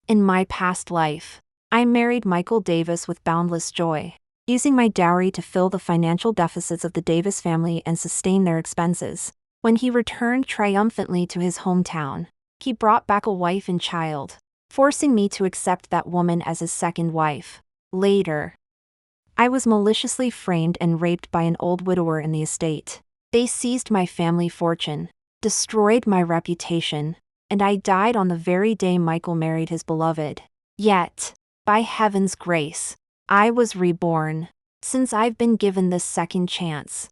In my past life, I married Michael Davis with boundless joy, using my dowry to fill the financial deficits of the Davis family and sustain their expenses. When he returned triumphantly to his hometown, he brought back a wife and child, forcing me to accept that woman as his second wife. Later, I was maliciously framed and raped by an old widower in the estate. They seized my family fortune, destroyed my reputation, and I died on the very day Michael married his beloved. Yet, by heaven's grace, I was reborn, since I've been given this second chance.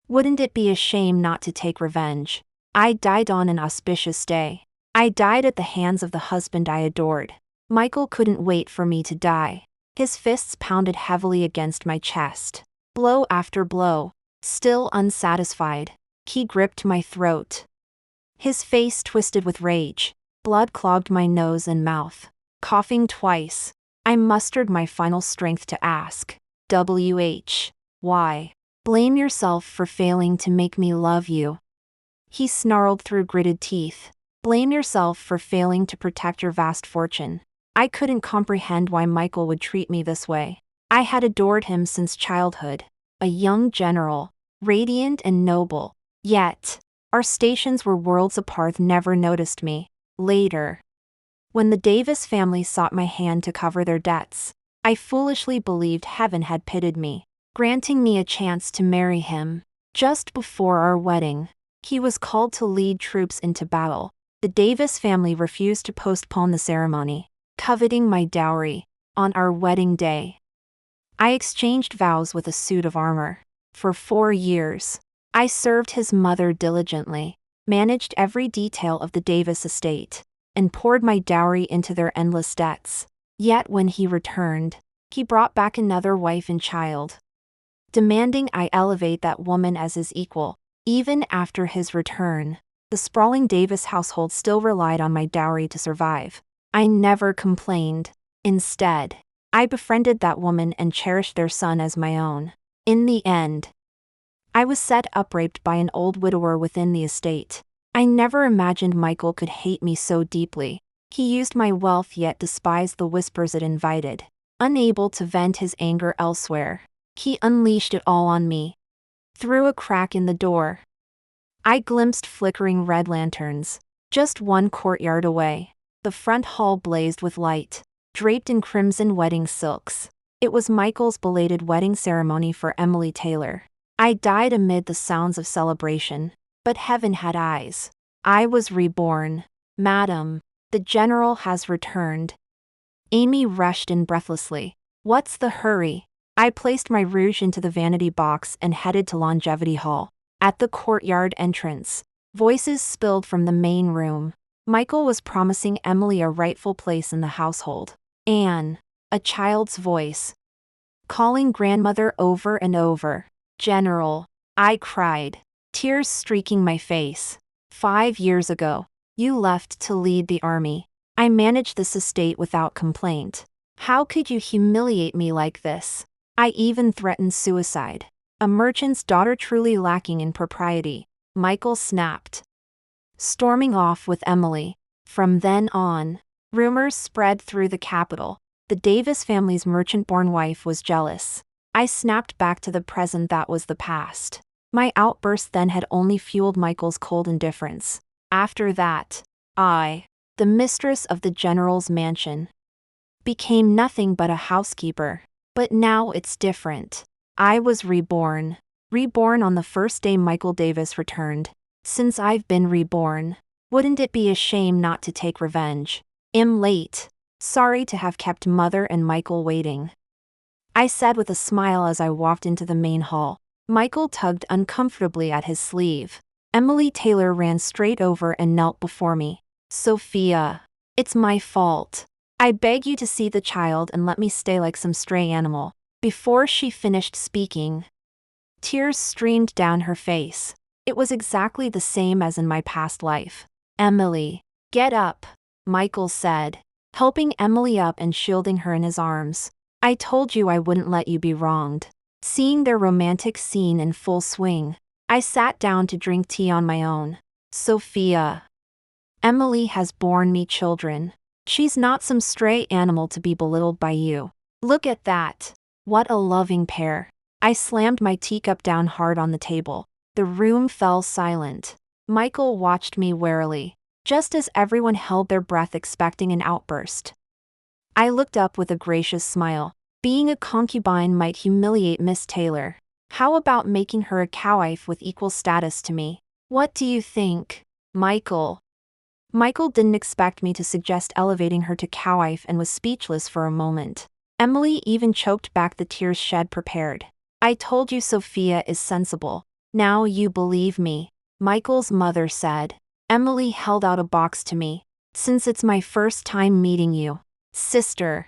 Wouldn't it be a shame not to take revenge? I died on an auspicious day. I died at the hands of the husband I adored. Michael couldn't wait for me to die. His fists pounded heavily against my chest. Blow after blow. Still unsatisfied, he gripped my throat. His face twisted with rage. Blood clogged my nose and mouth. Coughing twice, I mustered my final strength to ask, why? Blame yourself for failing to make me love you. He snarled through gritted teeth. Blame yourself for failing to protect your vast fortune. I couldn't comprehend why Michael would treat me this way. I had adored him since childhood. A young general, radiant and noble. Yet, our stations were worlds apart. Never noticed me. Later, when the Davis family sought my hand to cover their debts, I foolishly believed heaven had pitied me, granting me a chance to marry him. Just before our wedding, he was called to lead troops into battle. The Davis family refused to postpone the ceremony, coveting my dowry. On our wedding day, I exchanged vows with a suit of armor. For 4 years, I served his mother diligently, managed every detail of the Davis estate, and poured my dowry into their endless debts. Yet when he returned, he brought back another wife and child, demanding I elevate that woman as his equal. Even after his return, the sprawling Davis household still relied on my dowry to survive. I never complained. Instead, I befriended that woman and cherished their son as my own. In the end, I was set up raped by an old widower within the estate. I never imagined Michael could hate me so deeply. He used my wealth yet despised the whispers it invited. Unable to vent his anger elsewhere, he unleashed it all on me. Through a crack in the door, I glimpsed flickering red lanterns. Just one courtyard away, the front hall blazed with light, draped in crimson wedding silks. It was Michael's belated wedding ceremony for Emily Taylor. I died amid the sounds of celebration, but heaven had eyes. I was reborn. Madam, the general has returned. Amy rushed in breathlessly. What's the hurry? I placed my rouge into the vanity box and headed to Longevity Hall. At the courtyard entrance, voices spilled from the main room. Michael was promising Emily a rightful place in the household. Anne, a child's voice, calling grandmother over and over. General, I cried, tears streaking my face. 5 years ago, you left to lead the army. I managed this estate without complaint. How could you humiliate me like this? I even threatened suicide. A merchant's daughter truly lacking in propriety. Michael snapped, storming off with Emily. From then on, rumors spread through the capital. The Davis family's merchant-born wife was jealous. I snapped back to the present that was the past. My outburst then had only fueled Michael's cold indifference. After that, I, the mistress of the general's mansion, became nothing but a housekeeper. But now it's different. I was reborn. Reborn on the first day Michael Davis returned. Since I've been reborn, wouldn't it be a shame not to take revenge? I'm late. Sorry to have kept Mother and Michael waiting, I said with a smile as I walked into the main hall. Michael tugged uncomfortably at his sleeve. Emily Taylor ran straight over and knelt before me. Sophia, it's my fault. I beg you to see the child and let me stay like some stray animal. Before she finished speaking, tears streamed down her face. It was exactly the same as in my past life. Emily, get up, Michael said, helping Emily up and shielding her in his arms. I told you I wouldn't let you be wronged. Seeing their romantic scene in full swing, I sat down to drink tea on my own. Sophia, Emily has borne me children. She's not some stray animal to be belittled by you. Look at that. What a loving pair. I slammed my teacup down hard on the table. The room fell silent. Michael watched me warily, just as everyone held their breath expecting an outburst. I looked up with a gracious smile. Being a concubine might humiliate Miss Taylor. How about making her a cowwife with equal status to me? What do you think, Michael? Michael didn't expect me to suggest elevating her to cowwife and was speechless for a moment. Emily even choked back the tears shed prepared. I told you Sophia is sensible. Now you believe me, Michael's mother said. Emily held out a box to me. Since it's my first time meeting you, sister.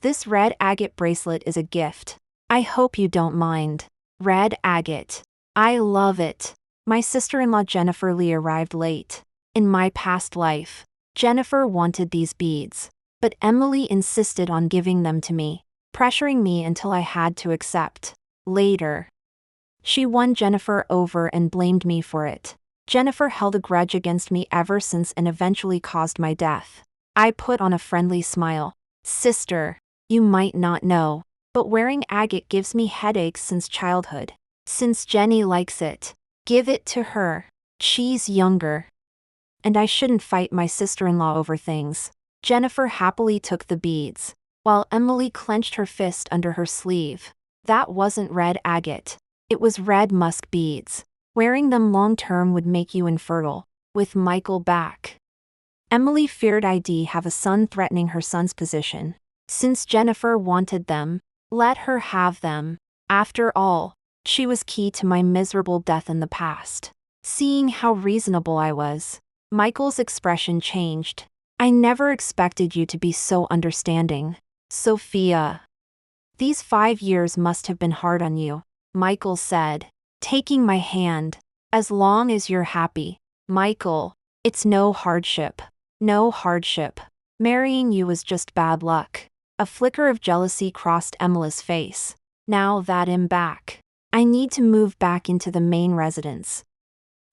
This red agate bracelet is a gift. I hope you don't mind. Red agate. I love it. My sister-in-law Jennifer Lee arrived late. In my past life, Jennifer wanted these beads, but Emily insisted on giving them to me, pressuring me until I had to accept. Later, she won Jennifer over and blamed me for it. Jennifer held a grudge against me ever since and eventually caused my death. I put on a friendly smile. Sister, you might not know, but wearing agate gives me headaches since childhood. Since Jenny likes it, give it to her. She's younger. And I shouldn't fight my sister-in-law over things. Jennifer happily took the beads, while Emily clenched her fist under her sleeve. That wasn't red agate. It was red musk beads. Wearing them long-term would make you infertile. With Michael back, Emily feared I'd have a son threatening her son's position. Since Jennifer wanted them, let her have them. After all, she was key to my miserable death in the past. Seeing how reasonable I was, Michael's expression changed. I never expected you to be so understanding, Sophia. These 5 years must have been hard on you, Michael said, taking my hand. As long as you're happy, Michael, it's no hardship. No hardship. Marrying you was just bad luck. A flicker of jealousy crossed Emily's face. Now that I'm back, I need to move back into the main residence.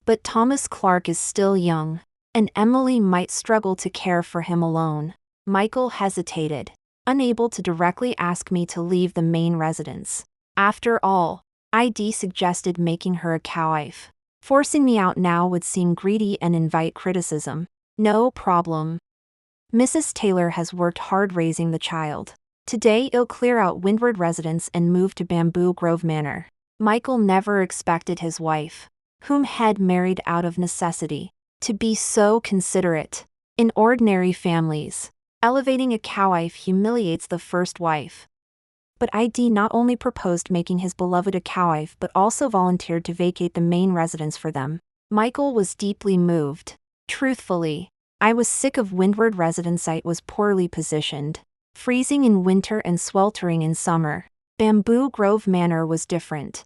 But Thomas Clark is still young, and Emily might struggle to care for him alone. Michael hesitated, unable to directly ask me to leave the main residence. After all, ID suggested making her a cowwife. Forcing me out now would seem greedy and invite criticism. No problem. Mrs. Taylor has worked hard raising the child. Today it'll clear out Windward Residence and move to Bamboo Grove Manor. Michael never expected his wife, whom had married out of necessity, to be so considerate. In ordinary families, elevating a cowwife humiliates the first wife. But ID not only proposed making his beloved a cowwife but also volunteered to vacate the main residence for them. Michael was deeply moved. Truthfully, I was sick of Windward Residence. It was poorly positioned, freezing in winter and sweltering in summer. Bamboo Grove Manor was different.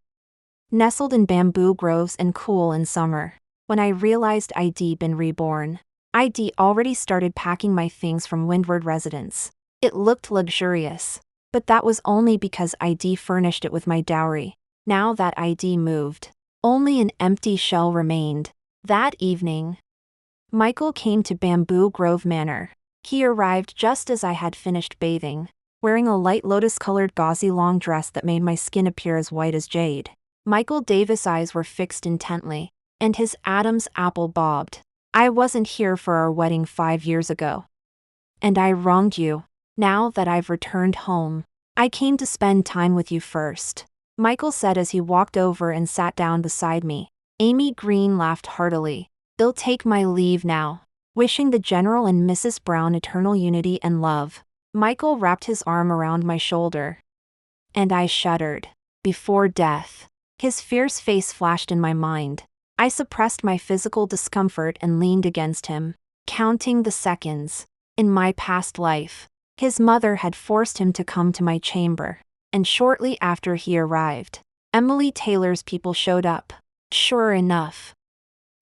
Nestled in bamboo groves and cool in summer. When I realized I'd been reborn, I'd already started packing my things from Windward Residence. It looked luxurious, but that was only because I'd furnished it with my dowry. Now that I'd moved, only an empty shell remained. That evening, Michael came to Bamboo Grove Manor. He arrived just as I had finished bathing, wearing a light lotus-colored gauzy long dress that made my skin appear as white as jade. Michael Davis' eyes were fixed intently, and his Adam's apple bobbed. I wasn't here for our wedding 5 years ago. And I wronged you. Now that I've returned home, I came to spend time with you first, Michael said as he walked over and sat down beside me. Amy Green laughed heartily. They'll take my leave now, wishing the General and Mrs. Brown eternal unity and love. Michael wrapped his arm around my shoulder, and I shuddered. Before death, his fierce face flashed in my mind. I suppressed my physical discomfort and leaned against him, counting the seconds. In my past life, his mother had forced him to come to my chamber, and shortly after he arrived, Emily Taylor's people showed up. Sure enough,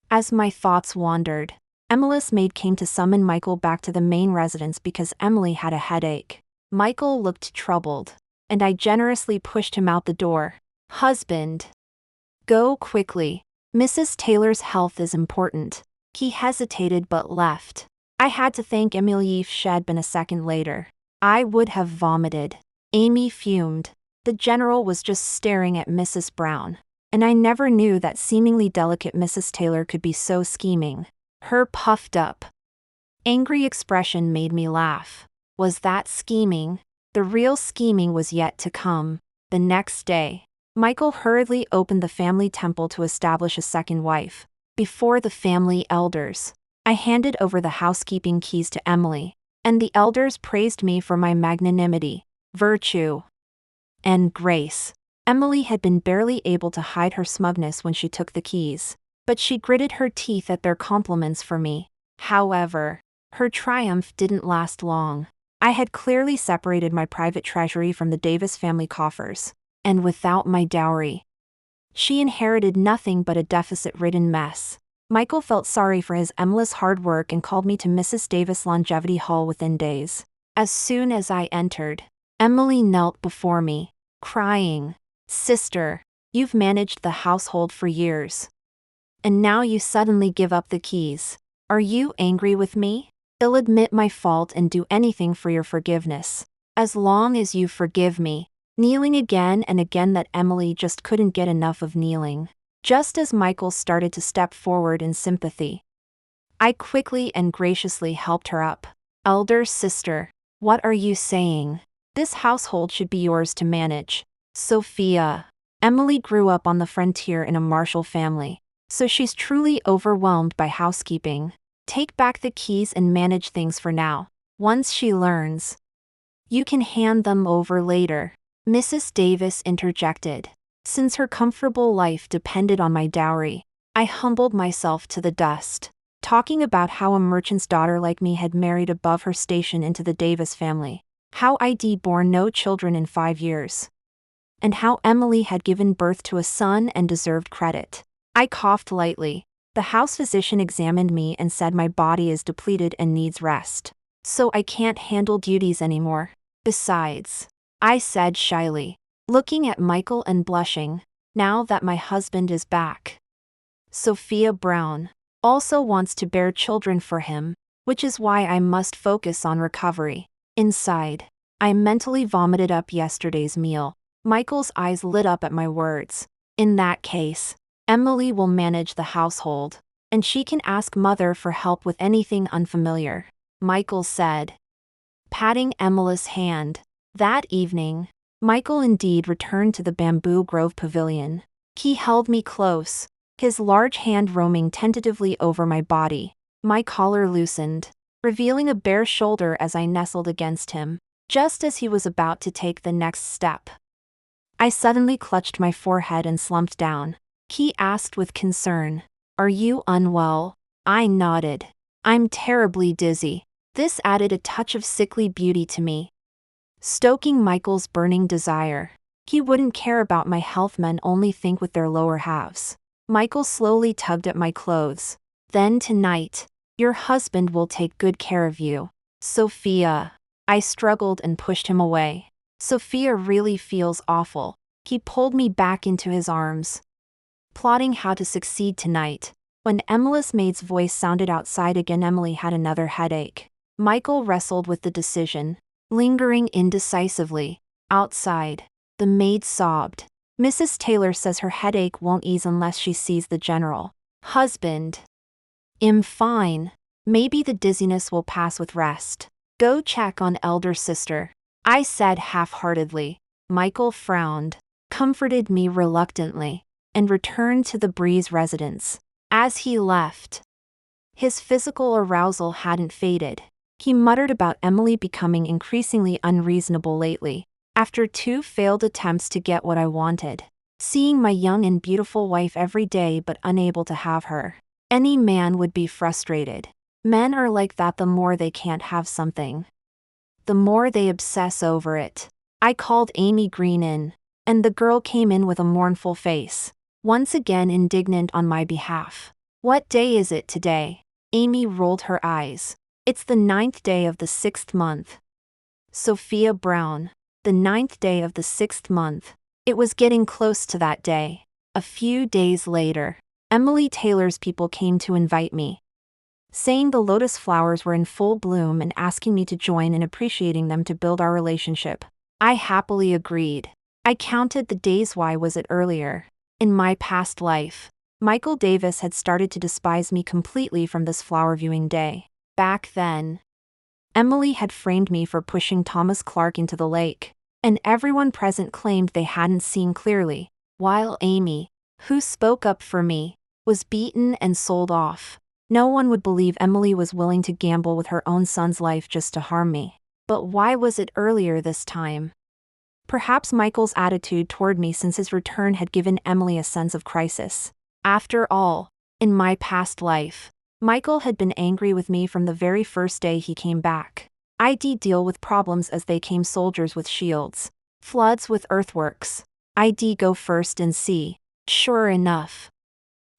as my thoughts wandered, Emily's maid came to summon Michael back to the main residence because Emily had a headache. Michael looked troubled, and I generously pushed him out the door. Husband, go quickly. Mrs. Taylor's health is important. He hesitated but left. I had to thank Emily if she'd been a second later. I would have vomited. Amy fumed. The general was just staring at Mrs. Brown. And I never knew that seemingly delicate Mrs. Taylor could be so scheming. Her puffed up, angry expression made me laugh. Was that scheming? The real scheming was yet to come. The next day, Michael hurriedly opened the family temple to establish a second wife. Before the family elders, I handed over the housekeeping keys to Emily, and the elders praised me for my magnanimity, virtue, and grace. Emily had been barely able to hide her smugness when she took the keys, but she gritted her teeth at their compliments for me. However, her triumph didn't last long. I had clearly separated my private treasury from the Davis family coffers, and without my dowry, she inherited nothing but a deficit-ridden mess. Michael felt sorry for his endless hard work and called me to Mrs. Davis' longevity hall within days. As soon as I entered, Emily knelt before me, crying, "Sister, you've managed the household for years, and now you suddenly give up the keys. Are you angry with me? I'll admit my fault and do anything for your forgiveness. As long as you forgive me." Kneeling again and again, that Emily just couldn't get enough of kneeling. Just as Michael started to step forward in sympathy, I quickly and graciously helped her up. "Elder sister, what are you saying? This household should be yours to manage." "Sophia, Emily grew up on the frontier in a martial family, so she's truly overwhelmed by housekeeping. Take back the keys and manage things for now. Once she learns, you can hand them over later." Mrs. Davis interjected. Since her comfortable life depended on my dowry, I humbled myself to the dust, talking about how a merchant's daughter like me had married above her station into the Davis family, how I'd borne no children in 5 years, and how Emily had given birth to a son and deserved credit. I coughed lightly. The house physician examined me and said my body is depleted and needs rest, so I can't handle duties anymore. Besides, I said shyly, looking at Michael and blushing, now that my husband is back, Sophia Brown also wants to bear children for him, which is why I must focus on recovery. Inside, I mentally vomited up yesterday's meal. Michael's eyes lit up at my words. In that case, Emily will manage the household, and she can ask Mother for help with anything unfamiliar, Michael said, patting Emily's hand. That evening, Michael indeed returned to the Bamboo Grove Pavilion. He held me close, his large hand roaming tentatively over my body. My collar loosened, revealing a bare shoulder as I nestled against him. Just as he was about to take the next step, I suddenly clutched my forehead and slumped down. He asked with concern, "Are you unwell?" I nodded. "I'm terribly dizzy." This added a touch of sickly beauty to me, stoking Michael's burning desire. He wouldn't care about my health, men only think with their lower halves. Michael slowly tugged at my clothes. "Then tonight, your husband will take good care of you, Sophia." I struggled and pushed him away. "Sophia really feels awful." He pulled me back into his arms, plotting how to succeed tonight. When Emily's maid's voice sounded outside again, Emily had another headache. Michael wrestled with the decision, lingering indecisively. Outside, the maid sobbed. "Mrs. Taylor says her headache won't ease unless she sees the general." "Husband, I'm fine. Maybe the dizziness will pass with rest. Go check on elder sister," I said half-heartedly. Michael frowned, comforted me reluctantly, and returned to the Breeze residence. As he left, his physical arousal hadn't faded. He muttered about Emily becoming increasingly unreasonable lately. After 2 failed attempts to get what I wanted, seeing my young and beautiful wife every day but unable to have her, any man would be frustrated. Men are like that. The more they can't have something, the more they obsess over it. I called Amy Green in, and the girl came in with a mournful face, once again indignant on my behalf. "What day is it today?" Amy rolled her eyes. "It's the 9th day of the 6th month. Sophia Brown, the 9th day of the 6th month." It was getting close to that day. A few days later, Emily Taylor's people came to invite me. saying the lotus flowers were in full bloom and asking me to join in appreciating them to build our relationship. I happily agreed. I counted the days. Why was it earlier? In my past life, Michael Davis had started to despise me completely from this flower viewing day. Back then, Emily had framed me for pushing Thomas Clark into the lake, and everyone present claimed they hadn't seen clearly, while Amy, who spoke up for me, was beaten and sold off. No one would believe Emily was willing to gamble with her own son's life just to harm me. But why was it earlier this time? Perhaps Michael's attitude toward me since his return had given Emily a sense of crisis. After all, in my past life, Michael had been angry with me from the very first day he came back. I'd deal with problems as they came, soldiers with shields, floods with earthworks. I'd go first and see. Sure enough,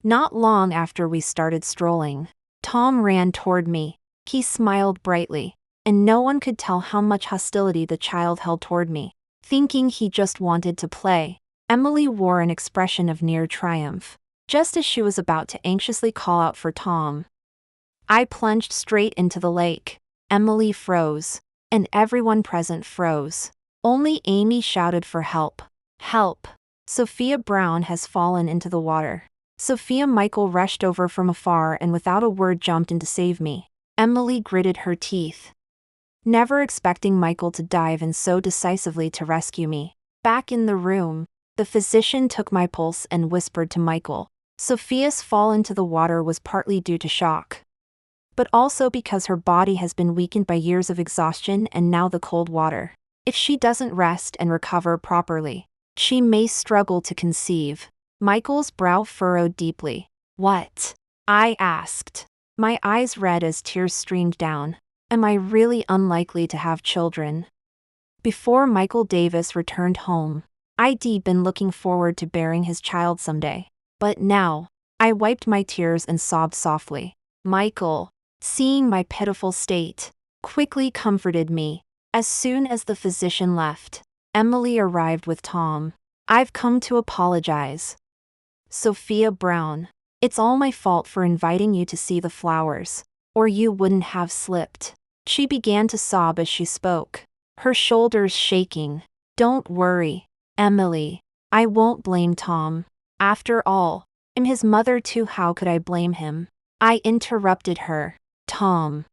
not long after we started strolling, Tom ran toward me. He smiled brightly, and no one could tell how much hostility the child held toward me. Thinking he just wanted to play, Emily wore an expression of near triumph. Just as she was about to anxiously call out for Tom, I plunged straight into the lake. Emily froze, and everyone present froze. Only Amy shouted for help. Help! Sophia Brown has fallen into the water. Sophia. Michael rushed over from afar and without a word jumped in to save me. Emily gritted her teeth, never expecting Michael to dive in so decisively to rescue me. Back in the room, the physician took my pulse and whispered to Michael, Sophia's fall into the water was partly due to shock, but also because her body has been weakened by years of exhaustion and now the cold water. If she doesn't rest and recover properly, she may struggle to conceive. Michael's brow furrowed deeply. What? I asked, my eyes red as tears streamed down. Am I really unlikely to have children? Before Michael Davis returned home, I'd been looking forward to bearing his child someday. But now, I wiped my tears and sobbed softly. Michael, seeing my pitiful state, quickly comforted me. As soon as the physician left, Emily arrived with Tom. I've come to apologize. Sophia Brown, it's all my fault for inviting you to see the flowers, or you wouldn't have slipped. She began to sob as she spoke, her shoulders shaking. Don't worry, Emily. I won't blame Tom. After all, I'm his mother too. How could I blame him? I interrupted her. Tom,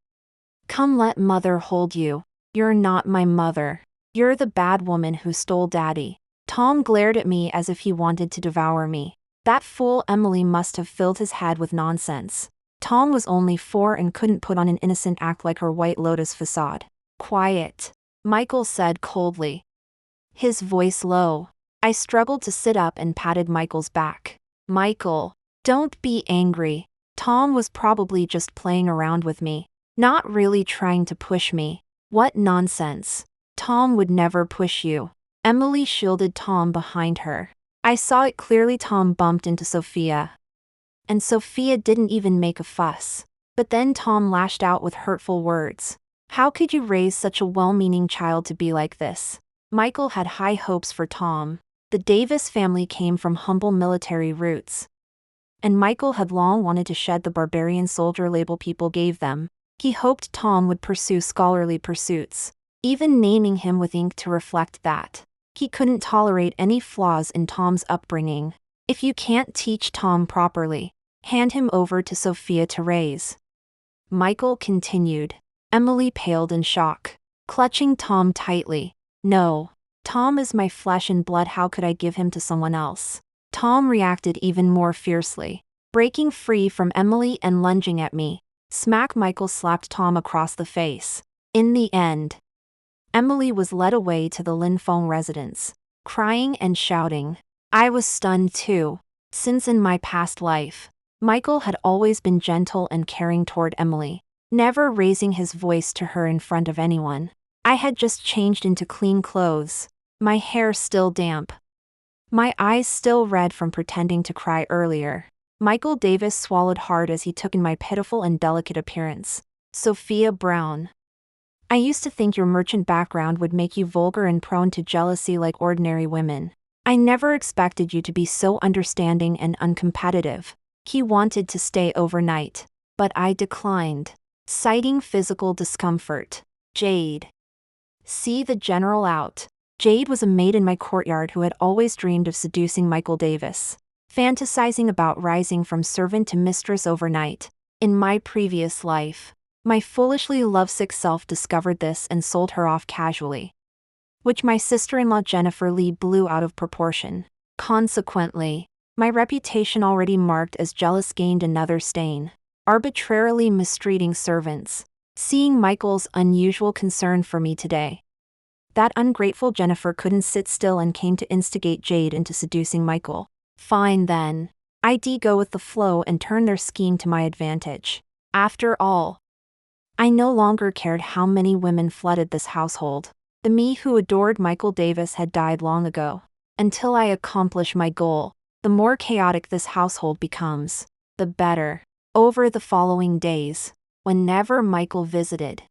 come, let mother hold you. You're not my mother. You're the bad woman who stole Daddy. Tom glared at me as if he wanted to devour me. That fool Emily must have filled his head with nonsense. Tom was only 4 and couldn't put on an innocent act like her White Lotus facade. Quiet, Michael said coldly, his voice low. I struggled to sit up and patted Michael's back. Michael, don't be angry. Tom was probably just playing around with me, not really trying to push me. What nonsense. Tom would never push you. Emily shielded Tom behind her. I saw it clearly. Tom bumped into Sophia, and Sophia didn't even make a fuss. But then Tom lashed out with hurtful words. How could you raise such a well-meaning child to be like this? Michael had high hopes for Tom. The Davis family came from humble military roots, and Michael had long wanted to shed the barbarian soldier label people gave them. He hoped Tom would pursue scholarly pursuits, even naming him with ink to reflect that. He couldn't tolerate any flaws in Tom's upbringing. If you can't teach Tom properly, hand him over to Sophia to raise. Michael continued. Emily paled in shock, clutching Tom tightly. No, Tom is my flesh and blood. How could I give him to someone else? Tom reacted even more fiercely, breaking free from Emily and lunging at me. Smack! Michael slapped Tom across the face. In the end, Emily was led away to the Linfong residence, crying and shouting. I was stunned too, since in my past life, Michael had always been gentle and caring toward Emily, never raising his voice to her in front of anyone. I had just changed into clean clothes, my hair still damp, my eyes still red from pretending to cry earlier. Michael Davis swallowed hard as he took in my pitiful and delicate appearance. Sophia Brown, I used to think your merchant background would make you vulgar and prone to jealousy like ordinary women. I never expected you to be so understanding and uncompetitive. He wanted to stay overnight. but I declined, citing physical discomfort. Jade. See the general out. Jade was a maid in my courtyard who had always dreamed of seducing Michael Davis, fantasizing about rising from servant to mistress overnight. In my previous life, my foolishly lovesick self discovered this and sold her off casually, which my sister-in-law Jennifer Lee blew out of proportion. Consequently, my reputation already marked as jealous gained another stain, arbitrarily mistreating servants. Seeing Michael's unusual concern for me today, that ungrateful Jennifer couldn't sit still and came to instigate Jade into seducing Michael. Fine then. I'd go with the flow and turn their scheme to my advantage. After all, I no longer cared how many women flooded this household. The me who adored Michael Davis had died long ago. Until I accomplish my goal, the more chaotic this household becomes, the better. Over the following days, whenever Michael visited,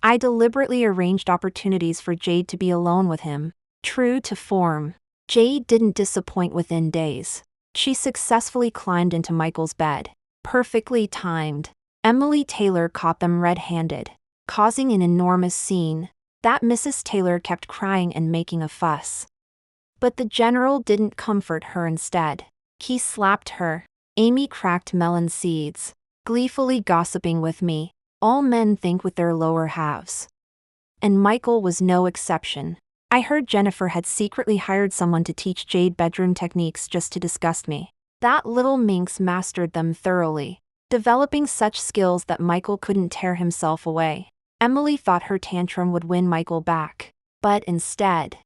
I deliberately arranged opportunities for Jade to be alone with him. True to form, Jade didn't disappoint within days. She successfully climbed into Michael's bed. Perfectly timed. Emily Taylor caught them red-handed, causing an enormous scene. That Mrs. Taylor kept crying and making a fuss. But the general didn't comfort her. Instead, he slapped her. Amy cracked melon seeds, gleefully gossiping with me. All men think with their lower halves, and Michael was no exception. I heard Jennifer had secretly hired someone to teach Jade bedroom techniques just to disgust me. That little minx mastered them thoroughly, developing such skills that Michael couldn't tear himself away. Emily thought her tantrum would win Michael back, but instead,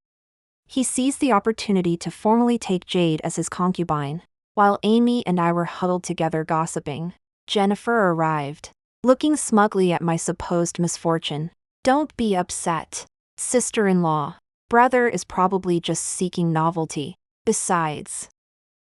he seized the opportunity to formally take Jade as his concubine. While Amy and I were huddled together gossiping, Jennifer arrived, looking smugly at my supposed misfortune. Don't be upset, sister-in-law. Brother is probably just seeking novelty. Besides,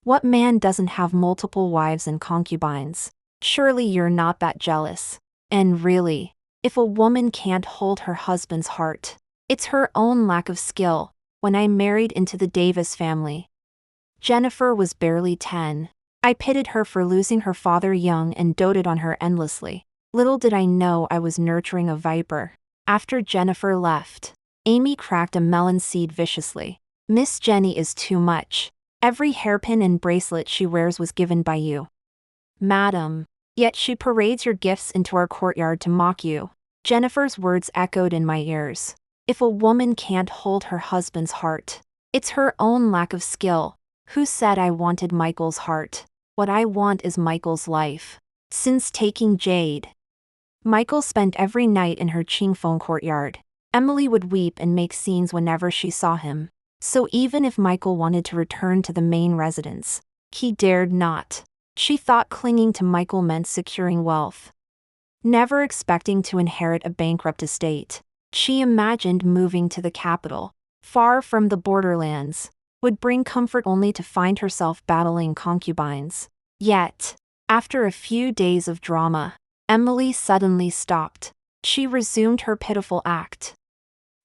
what man doesn't have multiple wives and concubines? Surely you're not that jealous. And really, if a woman can't hold her husband's heart, it's her own lack of skill. When I married into the Davis family, Jennifer was barely 10. I pitied her for losing her father young and doted on her endlessly. Little did I know I was nurturing a viper. After Jennifer left, Amy cracked a melon seed viciously. Miss Jenny is too much. Every hairpin and bracelet she wears was given by you, madam. Yet she parades your gifts into our courtyard to mock you. Jennifer's words echoed in my ears. If a woman can't hold her husband's heart, it's her own lack of skill. Who said I wanted Michael's heart? What I want is Michael's life. Since taking Jade, Michael spent every night in her Chingfeng courtyard. Emily would weep and make scenes whenever she saw him. So even if Michael wanted to return to the main residence, he dared not. She thought clinging to Michael meant securing wealth, never expecting to inherit a bankrupt estate. She imagined moving to the capital, far from the borderlands, would bring comfort only to find herself battling concubines. Yet, after a few days of drama, Emily suddenly stopped. She resumed her pitiful act,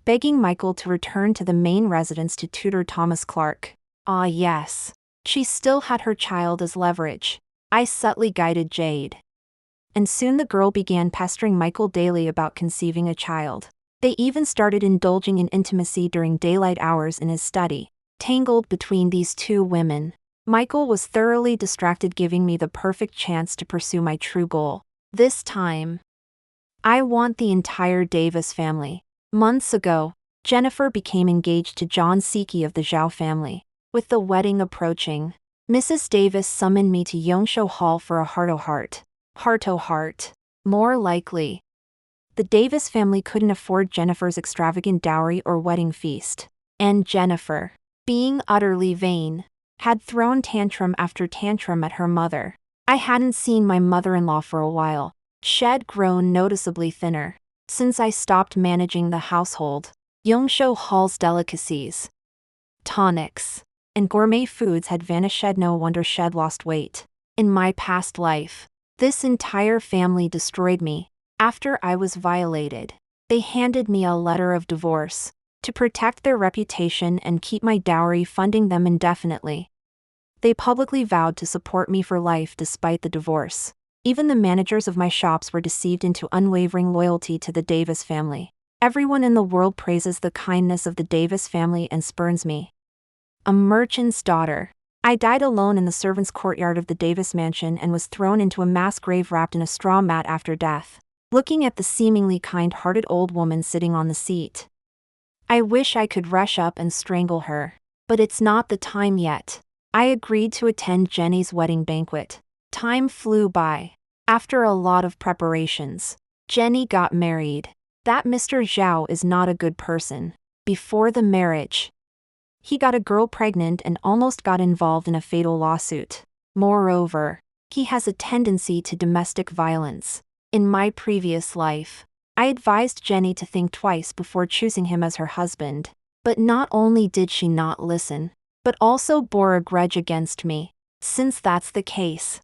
begging Michael to return to the main residence to tutor Thomas Clark. Ah yes, she still had her child as leverage. I subtly guided Jade, and soon the girl began pestering Michael daily about conceiving a child. They even started indulging in intimacy during daylight hours in his study. Tangled between these two women, Michael was thoroughly distracted, giving me the perfect chance to pursue my true goal. This time, I want the entire Davis family. Months ago, Jennifer became engaged to John Siki of the Zhao family. With the wedding approaching, Mrs. Davis summoned me to Yongsho Hall for a heart-to-heart. Heart-to-heart. More likely, the Davis family couldn't afford Jennifer's extravagant dowry or wedding feast. And Jennifer, being utterly vain, had thrown tantrum after tantrum at her mother. I hadn't seen my mother-in-law for a while. She'd grown noticeably thinner since I stopped managing the household. Yongsho Hall's delicacies, tonics, and gourmet foods had vanished. No wonder she'd lost weight. In my past life, this entire family destroyed me. After I was violated, they handed me a letter of divorce to protect their reputation and keep my dowry, funding them indefinitely. They publicly vowed to support me for life despite the divorce. Even the managers of my shops were deceived into unwavering loyalty to the Davis family. Everyone in the world praises the kindness of the Davis family and spurns me. A merchant's daughter. I died alone in the servants' courtyard of the Davis mansion and was thrown into a mass grave wrapped in a straw mat after death, looking at the seemingly kind-hearted old woman sitting on the seat. I wish I could rush up and strangle her. But it's not the time yet. I agreed to attend Jenny's wedding banquet. Time flew by. After a lot of preparations, Jenny got married. That Mr. Zhao is not a good person. Before the marriage, he got a girl pregnant and almost got involved in a fatal lawsuit. Moreover, he has a tendency to domestic violence. In my previous life, I advised Jenny to think twice before choosing him as her husband. But not only did she not listen, but also bore a grudge against me. Since that's the case,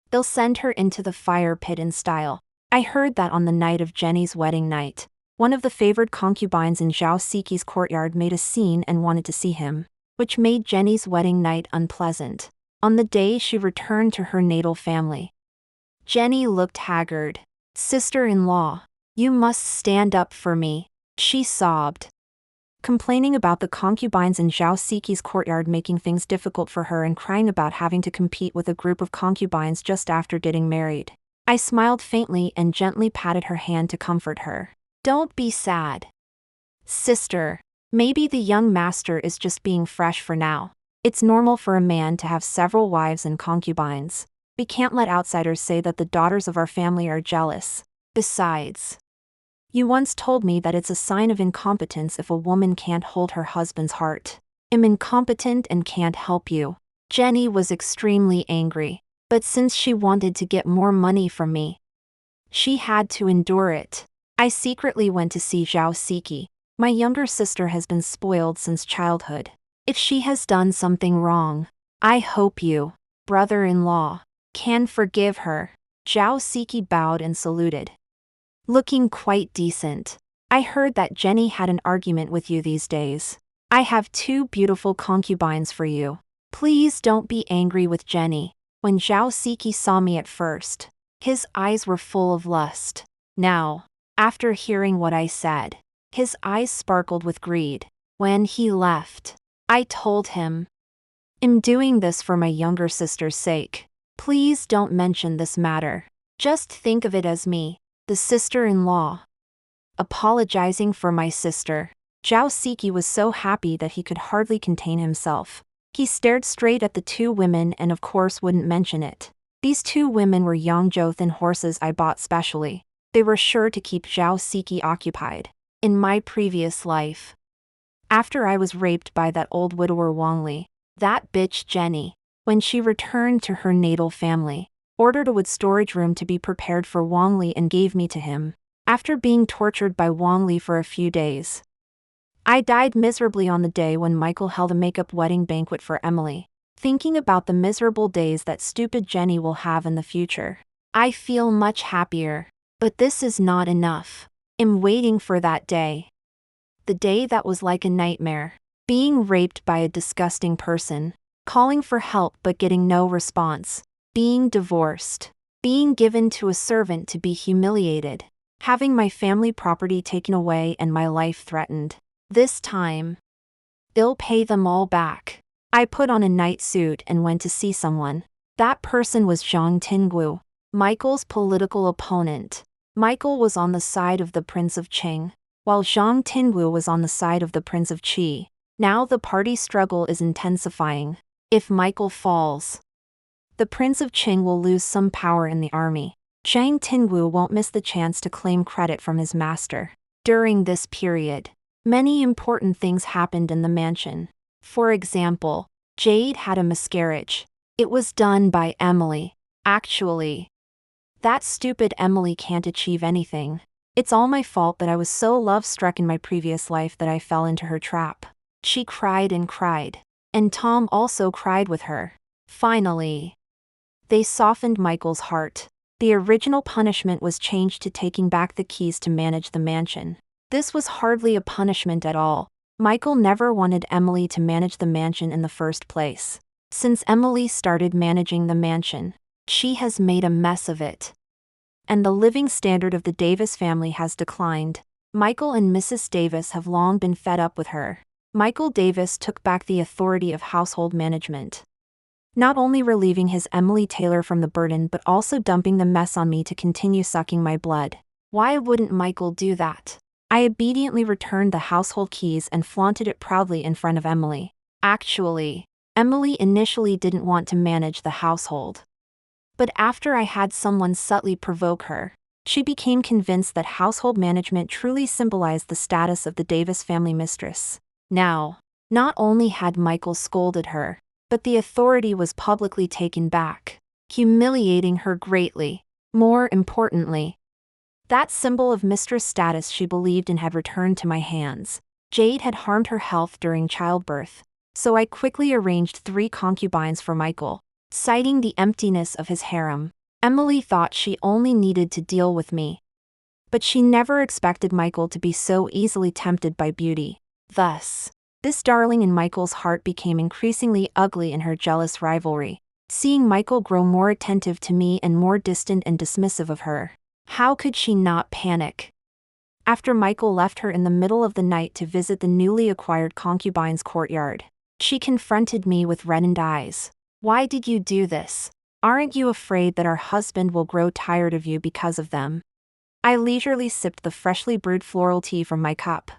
they'll send her into the fire pit in style. I heard that on the night of Jenny's wedding night, one of the favored concubines in Zhao Siki's courtyard made a scene and wanted to see him, which made Jenny's wedding night unpleasant. On the day she returned to her natal family, Jenny looked haggard. "Sister-in-law, you must stand up for me," she sobbed, complaining about the concubines in Zhao Siki's courtyard making things difficult for her and crying about having to compete with a group of concubines just after getting married. I smiled faintly and gently patted her hand to comfort her. "Don't be sad, sister. Maybe the young master is just being fresh for now. It's normal for a man to have several wives and concubines. We can't let outsiders say that the daughters of our family are jealous. Besides, you once told me that it's a sign of incompetence if a woman can't hold her husband's heart. I'm incompetent and can't help you." Jenny was extremely angry, but since she wanted to get more money from me, she had to endure it. I secretly went to see Zhao Siki. My younger sister has been spoiled since childhood. If she has done something wrong, I hope you, brother-in-law, can forgive her. Zhao Siki bowed and saluted, looking quite decent. "I heard that Jenny had an argument with you these days. I have 2 beautiful concubines for you. Please don't be angry with Jenny." When Zhao Siki saw me at first, his eyes were full of lust. Now, after hearing what I said, his eyes sparkled with greed. When he left, I told him, "I'm doing this for my younger sister's sake. Please don't mention this matter. Just think of it as me, the sister-in-law, apologizing for my sister." Zhao Siki was so happy that he could hardly contain himself. He stared straight at the 2 women and of course wouldn't mention it. These 2 women were Yangzhou horses I bought specially. They were sure to keep Zhao Siki occupied. In my previous life, after I was raped by that old widower Wang Li, that bitch Jenny, when she returned to her natal family, ordered a wood storage room to be prepared for Wang Li and gave me to him. After being tortured by Wang Li for a few days, I died miserably on the day when Michael held a makeup wedding banquet for Emily. Thinking about the miserable days that stupid Jenny will have in the future, I feel much happier. But this is not enough. I'm waiting for that day. The day that was like a nightmare. Being raped by a disgusting person, calling for help but getting no response, being divorced, being given to a servant to be humiliated, having my family property taken away and my life threatened. This time, they'll pay them all back. I put on a night suit and went to see someone. That person was Zhang Tingwu, Michael's political opponent. Michael was on the side of the Prince of Qing, while Zhang Tingwu was on the side of the Prince of Qi. Now the party struggle is intensifying. If Michael falls, the Prince of Qing will lose some power in the army. Zhang Tingwu won't miss the chance to claim credit from his master. During this period, many important things happened in the mansion. For example, Jade had a miscarriage. It was done by Emily. Actually, that stupid Emily can't achieve anything. It's all my fault that I was so love-struck in my previous life that I fell into her trap. She cried and cried, and Tom also cried with her. Finally, they softened Michael's heart. The original punishment was changed to taking back the keys to manage the mansion. This was hardly a punishment at all. Michael never wanted Emily to manage the mansion in the first place. Since Emily started managing the mansion, She has made a mess of it. And the living standard of the Davis family has declined. Michael and Mrs. Davis have long been fed up with her. Michael Davis took back the authority of household management, not only relieving his Emily Taylor from the burden but also dumping the mess on me to continue sucking my blood. Why wouldn't Michael do that? I obediently returned the household keys and flaunted it proudly in front of Emily. Actually, Emily initially didn't want to manage the household. But after I had someone subtly provoke her, she became convinced that household management truly symbolized the status of the Davis family mistress. Now, not only had Michael scolded her, but the authority was publicly taken back, humiliating her greatly. More importantly, that symbol of mistress status she believed in had returned to my hands. Jade had harmed her health during childbirth, so I quickly arranged 3 concubines for Michael, citing the emptiness of his harem. Emily thought she only needed to deal with me, but she never expected Michael to be so easily tempted by beauty. Thus, this darling in Michael's heart became increasingly ugly in her jealous rivalry, seeing Michael grow more attentive to me and more distant and dismissive of her. How could she not panic? After Michael left her in the middle of the night to visit the newly acquired concubine's courtyard, she confronted me with reddened eyes. Why did you do this? Aren't you afraid that our husband will grow tired of you because of them? I leisurely sipped the freshly brewed floral tea from my cup,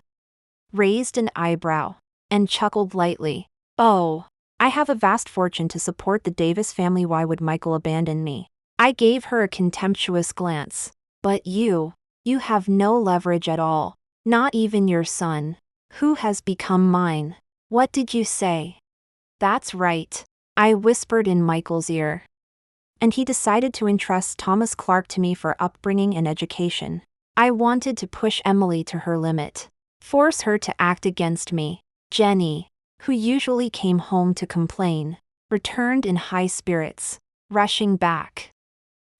raised an eyebrow, and chuckled lightly. Oh, I have a vast fortune to support the Davis family. Why would Michael abandon me? I gave her a contemptuous glance. But you have no leverage at all. Not even your son, who has become mine. What did you say? That's right, I whispered in Michael's ear. And he decided to entrust Thomas Clark to me for upbringing and education. I wanted to push Emily to her limit, force her to act against me. Jenny, who usually came home to complain, returned in high spirits, rushing back.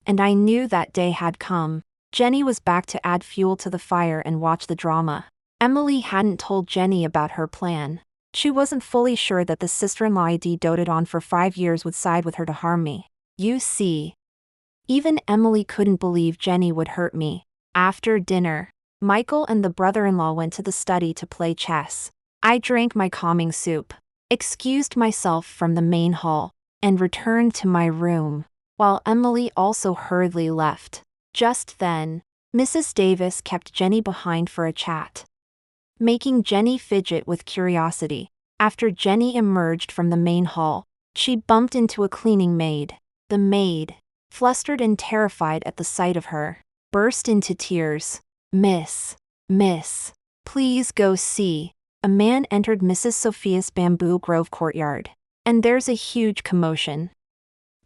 And I knew that day had come. Jenny was back to add fuel to the fire and watch the drama. Emily hadn't told Jenny about her plan. She wasn't fully sure that the sister-in-law I'd doted on for 5 years would side with her to harm me. You see, even Emily couldn't believe Jenny would hurt me. After dinner, Michael and the brother-in-law went to the study to play chess. I drank my calming soup, excused myself from the main hall, and returned to my room, while Emily also hurriedly left. Just then, Mrs. Davis kept Jenny behind for a chat, making Jenny fidget with curiosity. After Jenny emerged from the main hall, she bumped into a cleaning maid. The maid, flustered and terrified at the sight of her, burst into tears. Miss, please go see. A man entered Mrs. Sophia's Bamboo Grove courtyard, and there's a huge commotion.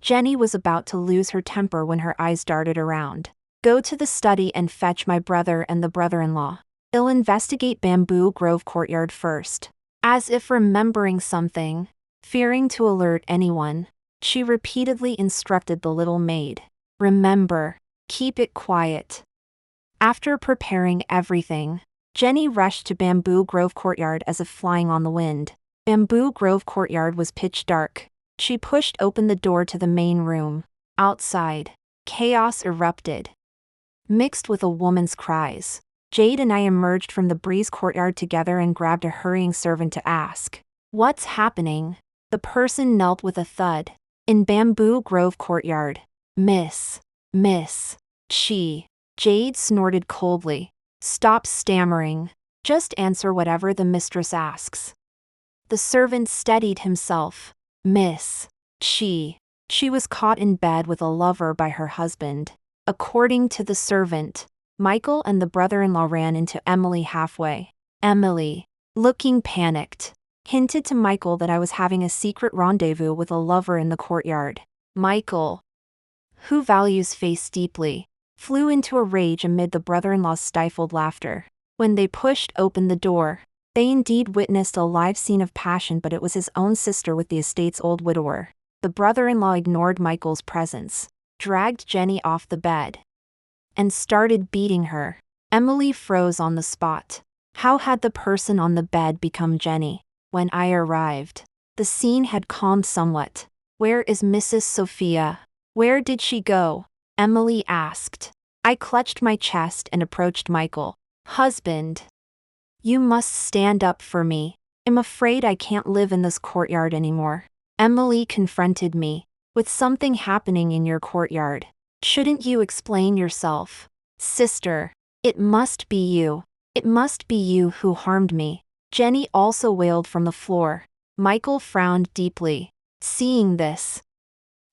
Jenny was about to lose her temper when her eyes darted around. Go to the study and fetch my brother and the brother-in-law. I'll investigate Bamboo Grove courtyard first. As if remembering something, fearing to alert anyone, she repeatedly instructed the little maid. Remember, keep it quiet. After preparing everything, Jenny rushed to Bamboo Grove courtyard as if flying on the wind. Bamboo Grove courtyard was pitch dark. She pushed open the door to the main room. Outside, chaos erupted, mixed with a woman's cries. Jade and I emerged from the breeze courtyard together and grabbed a hurrying servant to ask, "What's happening?" The person knelt with a thud. In Bamboo Grove courtyard. Miss. Jade snorted coldly. Stop stammering. Just answer whatever the mistress asks. The servant steadied himself. Miss. She was caught in bed with a lover by her husband. According to the servant, Michael and the brother-in-law ran into Emily halfway. Emily, looking panicked, hinted to Michael that I was having a secret rendezvous with a lover in the courtyard. Michael, who values face deeply, flew into a rage amid the brother-in-law's stifled laughter. When they pushed open the door, they indeed witnessed a live scene of passion, but it was his own sister with the estate's old widower. The brother-in-law ignored Michael's presence, dragged Jenny off the bed, and started beating her. Emily froze on the spot. How had the person on the bed become Jenny? When I arrived, the scene had calmed somewhat. Where is Mrs. Sophia? Where did she go? Emily asked. I clutched my chest and approached Michael. Husband. You must stand up for me. I'm afraid I can't live in this courtyard anymore. Emily confronted me. With something happening in your courtyard. Shouldn't you explain yourself? Sister. It must be you. It must be you who harmed me. Jenny also wailed from the floor. Michael frowned deeply. Seeing this,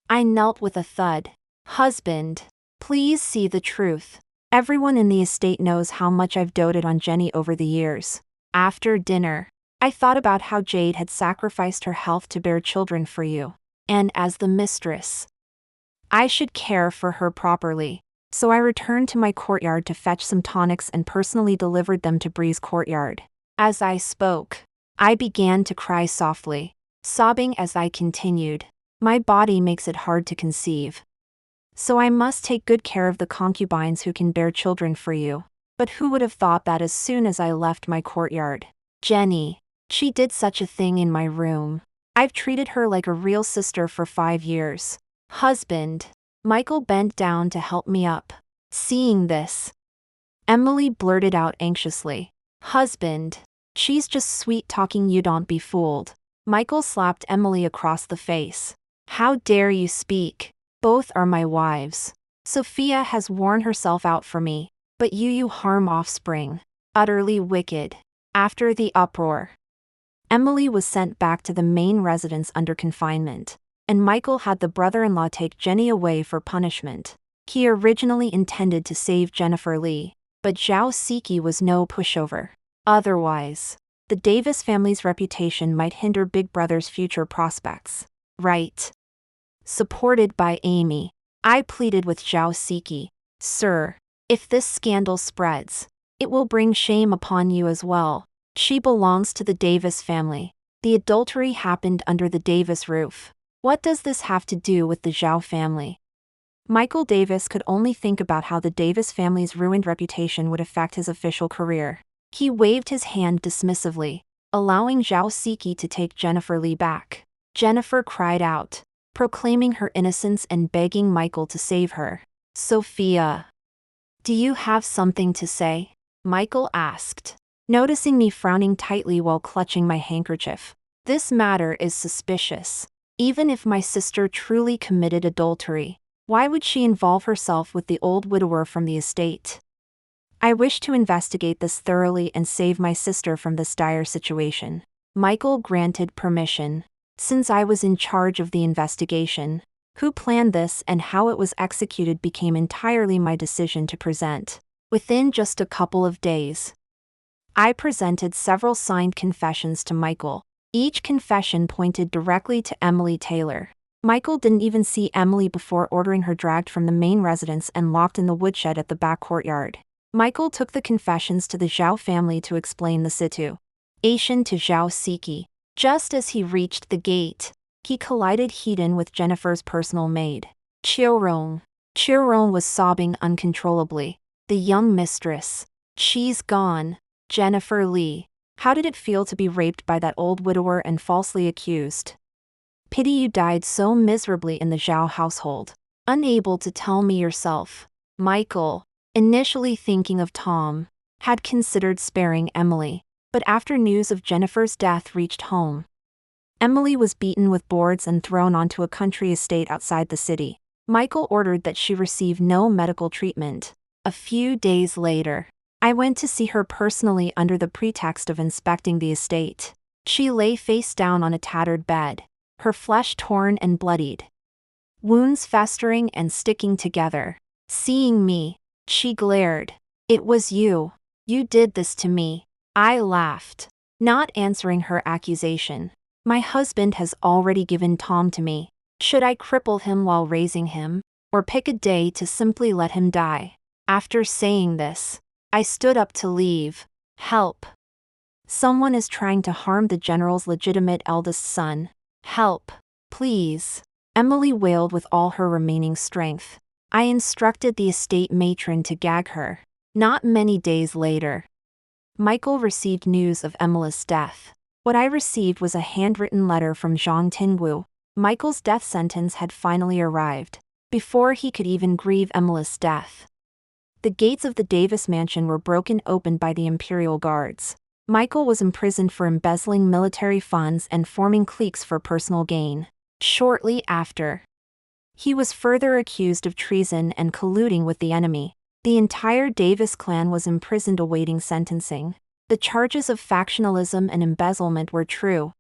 I knelt with a thud. Husband. Please see the truth. Everyone in the estate knows how much I've doted on Jenny over the years. After dinner, I thought about how Jade had sacrificed her health to bear children for you. And as the mistress, I should care for her properly. So I returned to my courtyard to fetch some tonics and personally delivered them to Bree's courtyard. As I spoke, I began to cry softly, sobbing as I continued. My body makes it hard to conceive. So I must take good care of the concubines who can bear children for you. But who would have thought that as soon as I left my courtyard? Jenny. She did such a thing in my room. I've treated her like a real sister for 5 years. Husband. Michael bent down to help me up. Seeing this, Emily blurted out anxiously. Husband. She's just sweet talking, you don't be fooled. Michael slapped Emily across the face. How dare you speak? Both are my wives. Sophia has worn herself out for me, but you harm offspring. Utterly wicked. After the uproar, Emily was sent back to the main residence under confinement, and Michael had the brother-in-law take Jenny away for punishment. He originally intended to save Jennifer Lee, but Zhao Siki was no pushover. Otherwise, the Davis family's reputation might hinder Big Brother's future prospects. Right. Supported by Amy, I pleaded with Zhao Siki. Sir, if this scandal spreads, it will bring shame upon you as well. She belongs to the Davis family. The adultery happened under the Davis roof. What does this have to do with the Zhao family? Michael Davis could only think about how the Davis family's ruined reputation would affect his official career. He waved his hand dismissively, allowing Zhao Siki to take Jennifer Lee back. Jennifer cried out, proclaiming her innocence and begging Michael to save her. Sophia. Do you have something to say? Michael asked, noticing me frowning tightly while clutching my handkerchief. This matter is suspicious. Even if my sister truly committed adultery, why would she involve herself with the old widower from the estate? I wish to investigate this thoroughly and save my sister from this dire situation. Michael granted permission. Since I was in charge of the investigation, who planned this and how it was executed became entirely my decision to present. Within just a couple of days, I presented several signed confessions to Michael. Each confession pointed directly to Emily Taylor. Michael didn't even see Emily before ordering her dragged from the main residence and locked in the woodshed at the back courtyard. Michael took the confessions to the Zhao family to explain the situation to Zhao Siki. Just as he reached the gate, he collided head-on with Jennifer's personal maid, Chiurong. Chiurong was sobbing uncontrollably. The young mistress. She's gone. Jennifer Lee. How did it feel to be raped by that old widower and falsely accused? Pity you died so miserably in the Zhao household. Unable to tell me yourself. Michael, initially thinking of Tom, had considered sparing Emily. But after news of Jennifer's death reached home, Emily was beaten with boards and thrown onto a country estate outside the city. Michael ordered that she receive no medical treatment. A few days later, I went to see her personally under the pretext of inspecting the estate. She lay face down on a tattered bed, her flesh torn and bloodied, wounds festering and sticking together. Seeing me, she glared. It was you. You did this to me. I laughed, not answering her accusation. My husband has already given Tom to me. Should I cripple him while raising him, or pick a day to simply let him die? After saying this, I stood up to leave. Help. Someone is trying to harm the general's legitimate eldest son. Help. Please. Emily wailed with all her remaining strength. I instructed the estate matron to gag her. Not many days later, Michael received news of Emily's death. What I received was a handwritten letter from Zhang Tingwu. Michael's death sentence had finally arrived. before he could even grieve Emily's death. The gates of the Davis mansion were broken open by the Imperial Guards. Michael was imprisoned for embezzling military funds and forming cliques for personal gain. Shortly after, he was further accused of treason and colluding with the enemy. The entire Davis clan was imprisoned awaiting sentencing. The charges of factionalism and embezzlement were true.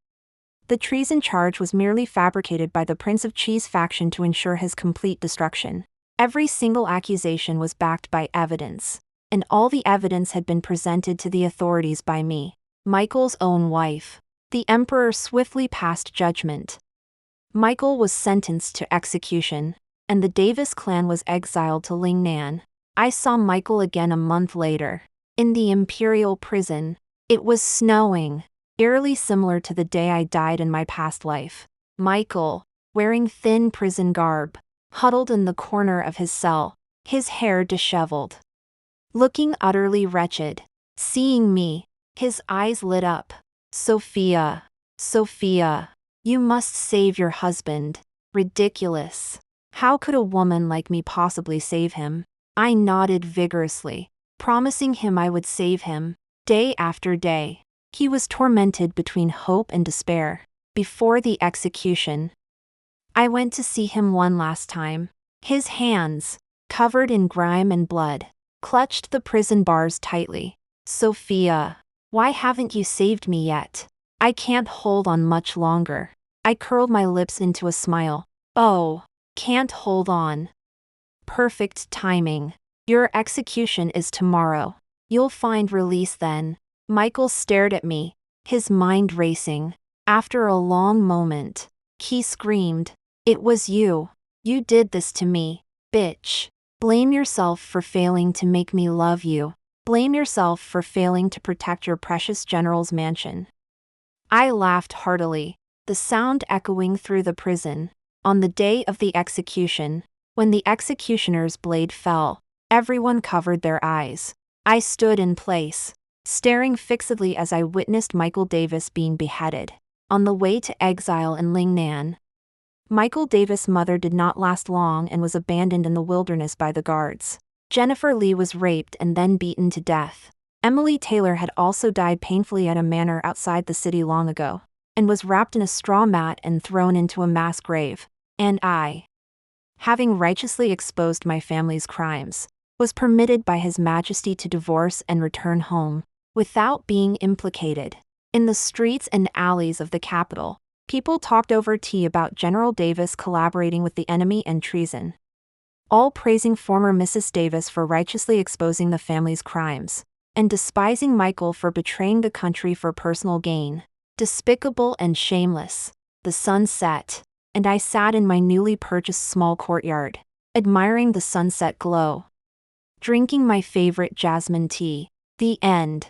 The treason charge was merely fabricated by the Prince of Cheese faction to ensure his complete destruction. Every single accusation was backed by evidence, and all the evidence had been presented to the authorities by me, Michael's own wife. The Emperor swiftly passed judgment. Michael was sentenced to execution, and the Davis clan was exiled to Lingnan. I saw Michael again a month later, in the Imperial prison. It was snowing, eerily similar to the day I died in my past life. Michael, wearing thin prison garb, huddled in the corner of his cell, his hair disheveled, looking utterly wretched. Seeing me, his eyes lit up. Sophia, Sophia, you must save your husband. Ridiculous. How could a woman like me possibly save him? I nodded vigorously, promising him I would save him. Day after day, he was tormented between hope and despair. Before the execution, I went to see him one last time. His hands, covered in grime and blood, clutched the prison bars tightly. Sophia, why haven't you saved me yet? I can't hold on much longer. I curled my lips into a smile. Oh, can't hold on. Perfect timing. Your execution is tomorrow. You'll find release then. Michael stared at me, his mind racing. After a long moment, he screamed, "It was you. You did this to me, bitch. Blame yourself for failing to make me love you. Blame yourself for failing to protect your precious general's mansion." I laughed heartily, the sound echoing through the prison. On the day of the execution, when the executioner's blade fell, everyone covered their eyes. I stood in place, staring fixedly as I witnessed Michael Davis being beheaded. On the way to exile in Lingnan, Michael Davis' mother did not last long and was abandoned in the wilderness by the guards. Jennifer Lee was raped and then beaten to death. Emily Taylor had also died painfully at a manor outside the city long ago, and was wrapped in a straw mat and thrown into a mass grave. And I, having righteously exposed my family's crimes, was permitted by His Majesty to divorce and return home, without being implicated. In the streets and alleys of the capital, people talked over tea about General Davis collaborating with the enemy and treason, all praising former Mrs. Davis for righteously exposing the family's crimes, and despising Michael for betraying the country for personal gain. Despicable and shameless. The sun set, and I sat in my newly purchased small courtyard, admiring the sunset glow, drinking my favorite jasmine tea. The end.